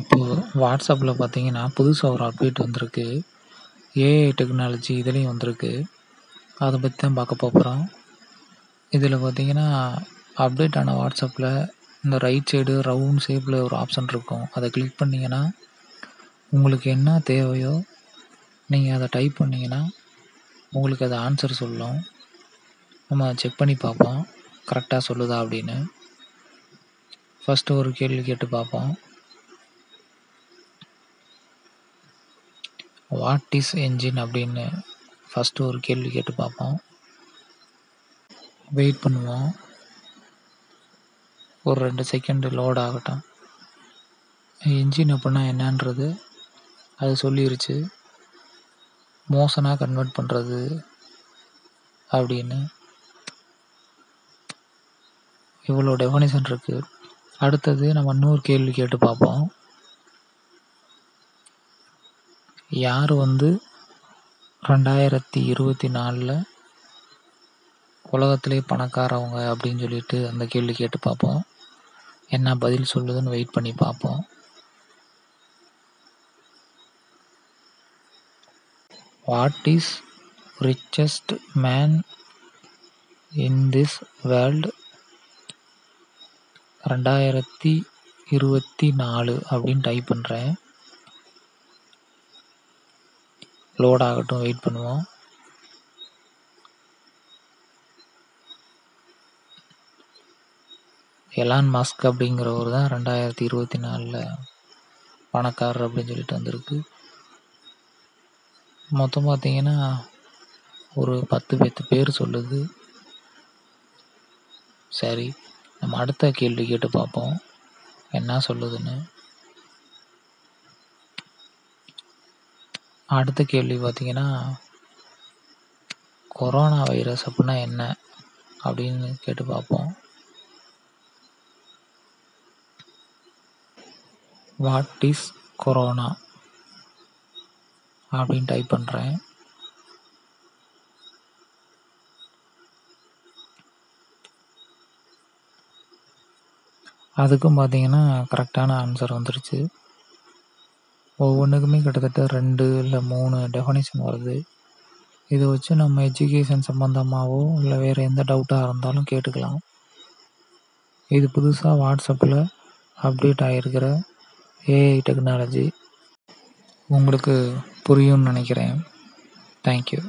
இப்போ வாட்ஸ்அப்பில் பார்த்தீங்கன்னா, புதுசா ஒரு அப்டேட் வந்திருக்கு. ஏஐ டெக்னாலஜி இதுலேயும் வந்திருக்கு. அத பத்தி தான் பார்க்க போறோம். இதில பார்த்தீங்கன்னா, அப்டேட் ஆன வாட்ஸ்அப்பில் இந்த ரைட் சைடு ரவுண்ட் ஷேப்பில ஒரு ஆப்ஷன் இருக்கும். அத கிளிக் பண்ணீங்கன்னா, உங்களுக்கு என்ன தேவையோ நீங்க அத டைப் பண்ணீங்கன்னா, உங்களுக்கு அது ஆன்சர் சொல்லும். நம்ம செக் பண்ணி பார்ப்போம். கரெக்ட்டா சொல்லுதா அப்படின்னு. ஃபர்ஸ்ட்டு ஒரு கேள்வி கேட்டு பார்ப்போம். வாட் இஸ் என்ஜின் அப்படின்னு ஃபர்ஸ்ட்டு ஒரு கேள்வி கேட்டு பார்ப்போம். வெயிட் பண்ணுவோம். ஒரு 2 செகண்ட் லோட் ஆகட்டும். என்ஜின் அப்படின்னா என்னன்றது அது சொல்லிருச்சு. மோஷனா கன்வெர்ட் பண்ணுறது அப்படின்னு. இவ்வளோ டெஃபனிஷன் இருக்கு. அடுத்தது நம்ம இன்னொரு கேள்வி கேட்டு பார்ப்போம். யார் 2024ல உலகத்திலே பணக்காரவங்க அப்படின்னு சொல்லிட்டு அந்த கேள்வி கேட்டு பார்ப்போம். என்ன பதில் சொல்லுதுன்னு வெயிட் பண்ணி பார்ப்போம். What is richest man in this world 2024 அப்படின்னு டைப் பண்ணுறேன். லோட் ஆகட்டும், வெயிட் பண்ணுவோம். எலான் மஸ்க் அப்படிங்கிறவர் தான் 2024ல பணக்காரர் அப்படின்னு சொல்லிட்டு வந்திருக்கு. மொத்தம் பார்த்தீங்கன்னா ஒரு 10 பேர் சொல்லுது. சரி, நம்ம அடுத்த கேள்வி கேட்டு பார்ப்போம் என்ன சொல்லுதுன்னு. அடுத்த கேள்வி பார்த்தீங்கன்னா, கொரோனா வைரஸ் அப்படின்னா என்ன அப்படின்னு கேட்டு பார்ப்போம். வாட் இஸ் கொரோனா அப்படின்னு டைப் பண்ணுறேன். அதுக்கும் பார்த்தீங்கன்னா கரெக்டான ஆன்சர் வந்துருச்சு. ஒவ்வொன்றுக்குமே கிட்டத்தட்ட 2 இல்லை 3 டெஃபனிஷன் வருது. இதை வச்சு நம்ம எஜுகேஷன் சம்மந்தமாகவோ இல்லை வேறு எந்த டவுட்டாக இருந்தாலும் கேட்டுக்கலாம். இது புதுசாக வாட்ஸ்அப்பில் அப்டேட் ஆகிருக்கிற ஏஐ டெக்னாலஜி. உங்களுக்கு புரியும்னு நினைக்கிறேன். தேங்க்யூ.